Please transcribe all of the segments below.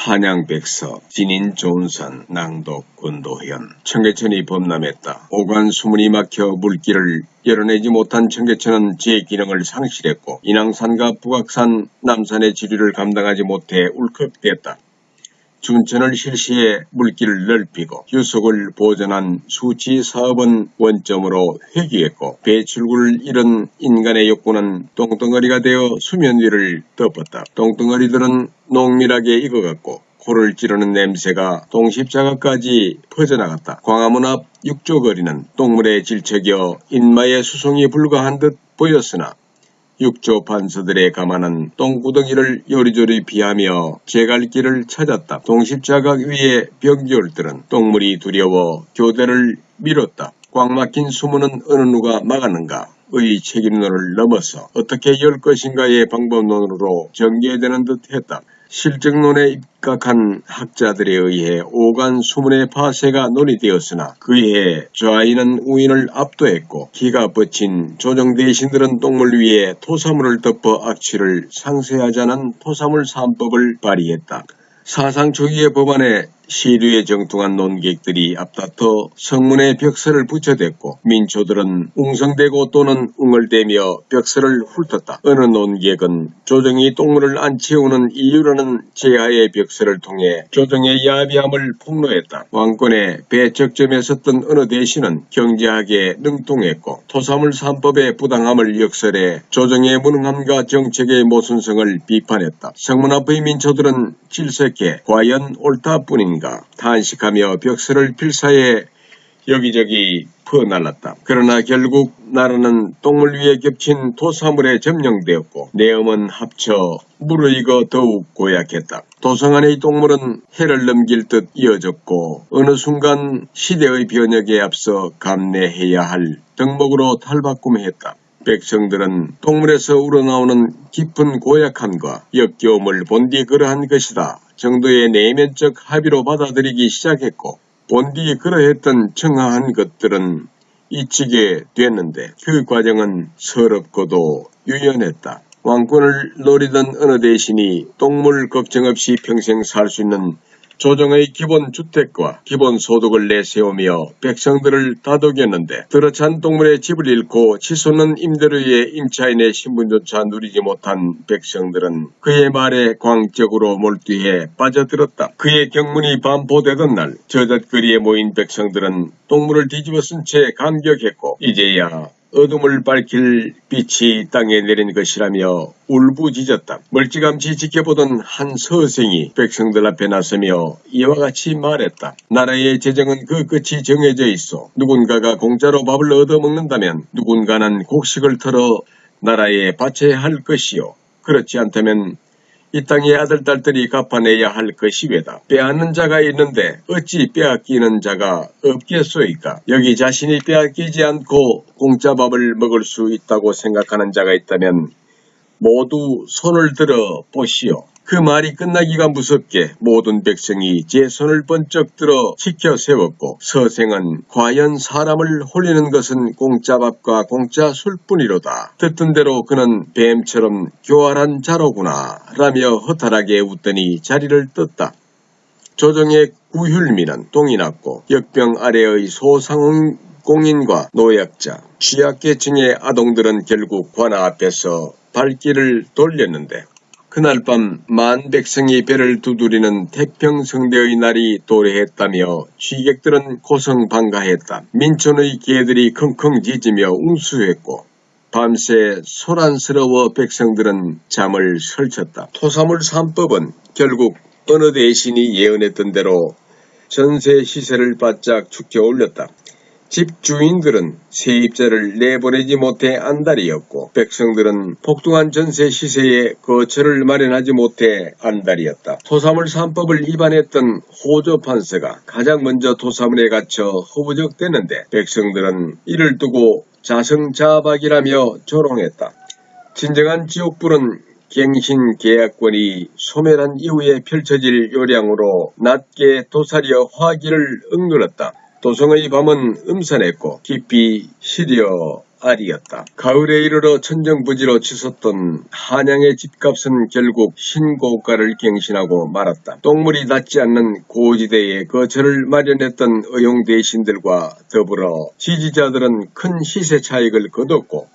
한양백서, 진인 조은산, 낭독 권도현. 청계천이 범람했다. 오간 수문이 막혀 물길을 열어내지 못한 청계천은 제 기능을 상실했고 인왕산과 북악산, 남산의 지류를 감당하지 못해 울컥됐다. 춘천을 실시해 물길을 넓히고 유속을 보전한 수치 사업은 원점으로 회귀했고 배출구를 잃은 인간의 욕구는 똥덩어리가 되어 수면 위를 덮었다. 똥덩어리들은 농밀하게 익어갔고 코를 찌르는 냄새가 동십자가까지 퍼져나갔다. 광화문 앞 육조거리는 똥물에 질척여 인마의 수송이 불과한 듯 보였으나 육조 판서들의 가마는 똥구덩이를 요리조리 피하며 제갈 길을 찾았다. 동십자가 위의 병기올들은 똥물이 두려워 교대를 미뤘다. 꽉 막힌 수문은 어느 누가 막았는가? 의 책임론을 넘어서 어떻게 열 것인가의 방법론으로 전개되는 듯 했다. 실증론에 입각한 학자들에 의해 오간 수문의 파쇄가 논의되었으나 그에 좌인은 우인을 압도했고 기가 뻗친 조정 대신들은 똥물 위에 토사물을 덮어 악취를 상쇄하자는 토사물 3법을 발의했다. 사상 초기의 법안에 시류에 정통한 논객들이 앞다퉈 성문에 벽설을 붙여댔고 민초들은 웅성대고 또는 웅얼대며 벽설을 훑었다. 어느 논객은 조정이 똥물을 안 채우는 이유라는 제하의 벽설을 통해 조정의 야비함을 폭로했다. 왕권의 배척점에 섰던 어느 대신은 경제학에 능통했고 토사물 3법의 부당함을 역설해 조정의 무능함과 정책의 모순성을 비판했다. 성문 앞의 민초들은 질색해 과연 옳다뿐인가 탄식하며 벽설을 필사해 여기저기 퍼날랐다. 그러나 결국 나라는 똥물 위에 겹친 토사물에 점령되었고 내음은 합쳐 무르익어 더욱 고약했다. 도성 안의 똥물은 해를 넘길 듯 이어졌고 어느 순간 시대의 변혁에 앞서 감내해야 할 덕목으로 탈바꿈했다. 백성들은 똥물에서 우러나오는 깊은 고약함과 역겨움을 본디 그러한 것이다 정도의 내면적 합의로 받아들이기 시작했고 본디 그러했던 청하한 것들은 잊히게 됐는데 그 과정은 서럽고도 유연했다. 왕권을 노리던 어느 대신이 똥물 걱정 없이 평생 살 수 있는 조정의 기본 주택과 기본 소득을 내세우며 백성들을 다독였는데 들어찬 똥물에 집을 잃고 치솟는 임대료의 임차인의 신분조차 누리지 못한 백성들은 그의 말에 광적으로 몰두해 빠져들었다. 그의 경문이 반포되던 날 저잣거리에 모인 백성들은 똥물을 뒤집어 쓴 채 감격했고 이제야 어둠을 밝힐 빛이 땅에 내린 것이라며 울부짖었다. 멀찌감치 지켜보던 한 서생이 백성들 앞에 나서며 이와 같이 말했다. 나라의 재정은 그 끝이 정해져 있어. 누군가가 공짜로 밥을 얻어먹는다면 누군가는 곡식을 털어 나라에 바쳐야 할 것이요. 그렇지 않다면 이 땅의 아들, 딸들이 갚아내야 할 것이 왜다. 빼앗는 자가 있는데 어찌 빼앗기는 자가 없겠소이까. 여기 자신이 빼앗기지 않고 공짜 밥을 먹을 수 있다고 생각하는 자가 있다면 모두 손을 들어 보시오. 그 말이 끝나기가 무섭게 모든 백성이 제 손을 번쩍 들어 지켜 세웠고 서생은 과연 사람을 홀리는 것은 공짜 밥과 공짜 술뿐이로다. 듣던 대로 그는 뱀처럼 교활한 자로구나 라며 허탈하게 웃더니 자리를 떴다. 조정의 구휼미는 똥이 났고 역병 아래의 소상공인과 노약자, 취약계층의 아동들은 결국 관아 앞에서 발길을 돌렸는데 그날 밤 만 백성이 배를 두드리는 태평성대의 날이 도래했다며 취객들은 고성방가했다. 민촌의 개들이 컹컹 짖으며 웅수했고 밤새 소란스러워 백성들은 잠을 설쳤다. 토사물 3법은 결국 어느 대신이 예언했던 대로 전세 시세를 바짝 축혀 올렸다. 집주인들은 세입자를 내보내지 못해 안달이었고 백성들은 폭등한 전세 시세에 거처를 마련하지 못해 안달이었다. 토사물 3법을 위반했던 호조 판서가 가장 먼저 토사물에 갇혀 허우적대는데 백성들은 이를 두고 자성자박이라며 조롱했다. 진정한 지옥불은 갱신 계약권이 소멸한 이후에 펼쳐질 요량으로 낮게 도사려 화기를 억눌렀다. 도성의 밤은 음산했고 깊이 시려 알이었다. 가을에 이르러 천정부지로 치솟던 한양의 집값은 결국 신고가를 갱신하고 말았다. 똥물이 닿지 않는 고지대에 거처를 마련했던 의용 대신들과 더불어 지지자들은 큰 시세 차익을 거뒀고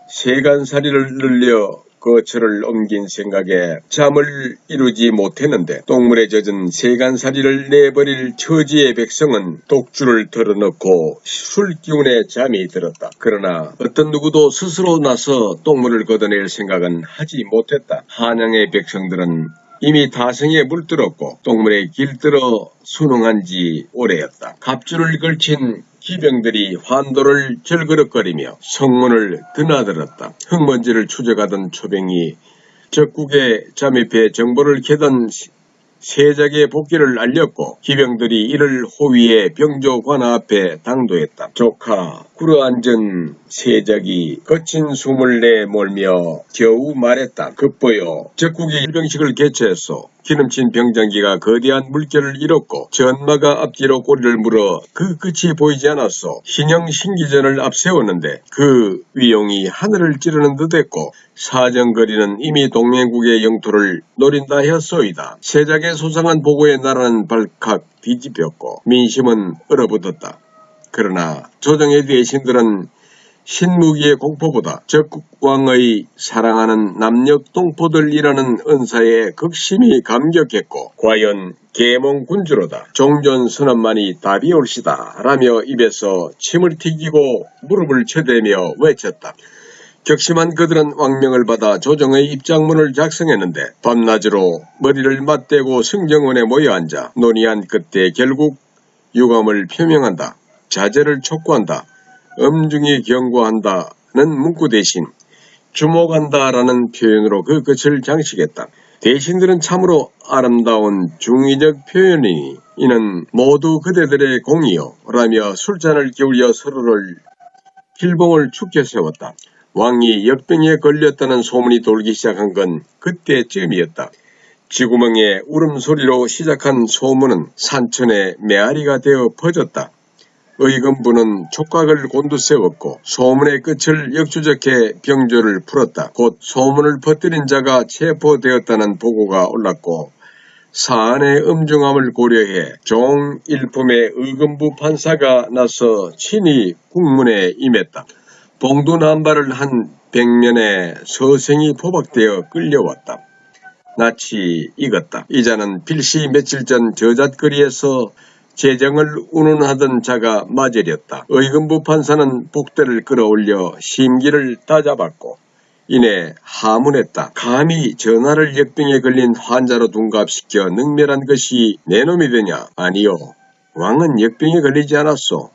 세간살이를 늘려 거처를 옮긴 생각에 잠을 이루지 못했는데 똥물에 젖은 세간살이를 내버릴 처지의 백성은 독주를 털어넣고 술기운에 잠이 들었다. 그러나 어떤 누구도 스스로 나서 똥물을 걷어낼 생각은 하지 못했다. 한양의 백성들은 이미 다성에 물들었고 똥물에 길들어 순응한 지 오래였다. 갑주를 걸친 기병들이 환도를 절그럭거리며 성문을 드나들었다. 흙먼지를 추적하던 초병이 적국에 잠입해 정보를 캐던 세작의 복귀를 알렸고 기병들이 이를 호위해 병조 관아 앞에 당도했다. 조카 꿇어앉은 세작이 거친 숨을 내몰며 겨우 말했다. 급보여 적국이 일병식을 개최했소. 기름친 병장기가 거대한 물결을 잃었고 전마가 앞뒤로 꼬리를 물어 그 끝이 보이지 않았소. 신형 신기전을 앞세웠는데 그 위용이 하늘을 찌르는 듯했고 사정거리는 이미 동맹국의 영토를 노린다 하였소이다. 세작의 소상한 보고에 나라는 발칵 뒤집혔고 민심은 얼어붙었다. 그러나 조정의 대신들은 신무기의 공포보다 적국왕의 사랑하는 남녘 동포들이라는 은사에 극심히 감격했고 과연 계몽군주로다. 종전선언만이 답이 올시다 라며 입에서 침을 튀기고 무릎을 쳐대며 외쳤다. 격심한 그들은 왕명을 받아 조정의 입장문을 작성했는데 밤낮으로 머리를 맞대고 승정원에 모여앉아 논의한 끝에 결국 유감을 표명한다. 자제를 촉구한다. 엄중히 경고한다는 문구 대신 주목한다라는 표현으로 그 끝을 장식했다. 대신들은 참으로 아름다운 중의적 표현이니 이는 모두 그대들의 공이요 라며 술잔을 기울여 서로를 길봉을 축켜 세웠다. 왕이 역병에 걸렸다는 소문이 돌기 시작한 건 그때쯤이었다. 쥐구멍에 울음소리로 시작한 소문은 산천에 메아리가 되어 퍼졌다. 의금부는 촉각을 곤두세웠고 소문의 끝을 역추적해 병조를 풀었다. 곧 소문을 퍼뜨린 자가 체포되었다는 보고가 올랐고 사안의 엄중함을 고려해 종일품의 의금부 판사가 나서 친히 국문에 임했다. 봉두남발을 한 100명의 서생이 포박되어 끌려왔다. 낯이 익었다. 이자는 필시 며칠 전 저잣거리에서 재정을 운운하던 자가 맞으렸다. 의금부 판사는 복대를 끌어올려 심기를 따잡았고 이내 하문했다. 감히 전하를 역병에 걸린 환자로 둔갑시켜 능멸한 것이 내 놈이 되냐? 아니요. 왕은 역병에 걸리지 않았소.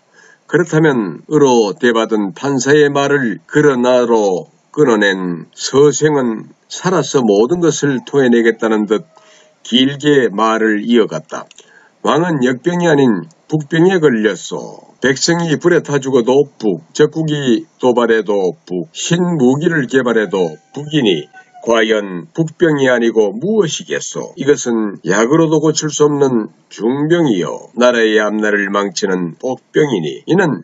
그렇다면 으로 대받은 판사의 말을 그러나로 끊어낸 서생은 살아서 모든 것을 토해내겠다는 듯 길게 말을 이어갔다. 왕은 역병이 아닌 북병에 걸렸소. 백성이 불에 타 죽어도 북, 적국이 도발해도 북, 신무기를 개발해도 북이니 과연 북병이 아니고 무엇이겠소? 이것은 약으로도 고칠 수 없는 중병이요 나라의 앞날을 망치는 복병이니 이는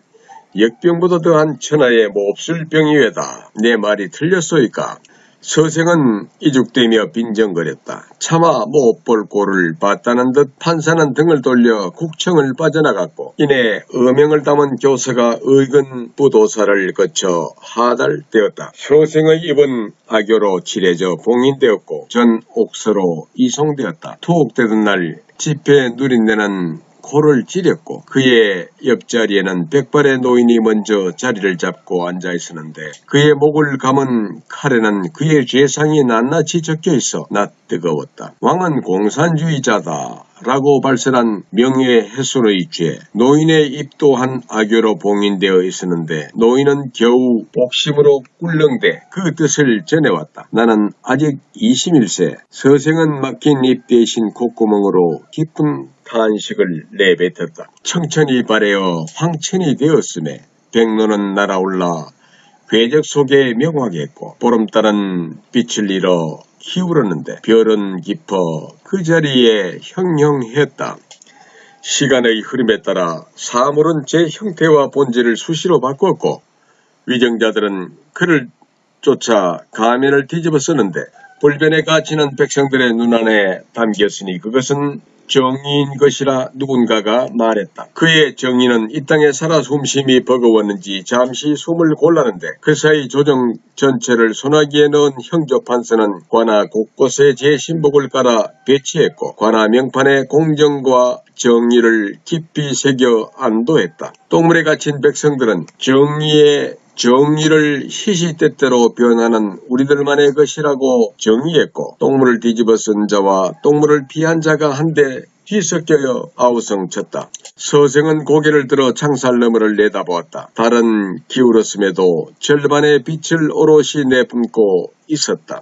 역병보다 더한 천하의 몹쓸 병이외다. 내 말이 틀렸소이까? 서생은 이죽대며 빈정거렸다. 차마 못 볼 꼴을 봤다는 듯 판사는 등을 돌려 국청을 빠져나갔고 이내 어명을 담은 교서가 의근부도사를 거쳐 하달되었다. 서생의 입은 악교로 칠해져 봉인되었고 전 옥서로 이송되었다. 투옥되던 날 집회 누린내는 코를 찌렸고 그의 옆자리에는 백발의 노인이 먼저 자리를 잡고 앉아있었는데 그의 목을 감은 칼에는 그의 죄상이 낱낱이 적혀있어 낯뜨거웠다. 왕은 공산주의자다 라고 발설한 명예훼손의 죄. 노인의 입 또한 악교로 봉인되어 있었는데 노인은 겨우 복심으로 꿀렁대 그 뜻을 전해왔다. 나는 아직 21세. 서생은 막힌 입 대신 콧구멍으로 깊은 탄식을 내뱉었다. 청천이 발해어 황천이 되었음에 백로는 날아올라 궤적 속에 명확했고 보름달은 빛을 잃어 기울었는데 별은 깊어 그 자리에 형형했다. 시간의 흐름에 따라 사물은 제 형태와 본질을 수시로 바꿨고 위정자들은 그를 쫓아 가면을 뒤집어 쓰는데 불변의 가치는 백성들의 눈안에 담겼으니 그것은 정의인 것이라 누군가가 말했다. 그의 정의는 이 땅에 살아 숨심이 버거웠는지 잠시 숨을 골랐는데 그 사이 조정 전체를 소나기에 넣은 형조 판서는 관아 곳곳에 제 신복을 깔아 배치했고 관아 명판에 공정과 정의를 깊이 새겨 안도했다. 똥물에 갇힌 백성들은 정의를 시시때때로 변하는 우리들만의 것이라고 정의했고 똥물을 뒤집어 쓴 자와 똥물을 피한 자가 한데 뒤섞여 아우성쳤다. 서생은 고개를 들어 창살 너머를 내다보았다. 달은 기울었음에도 절반의 빛을 오롯이 내뿜고 있었다.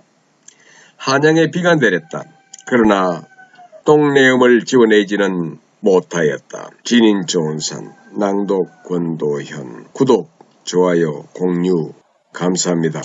한양에 비가 내렸다. 그러나 똥내음을 지워내지는 못하였다. 진인 좋은 산, 낭독 권도현, 구독, 좋아요, 공유 감사합니다.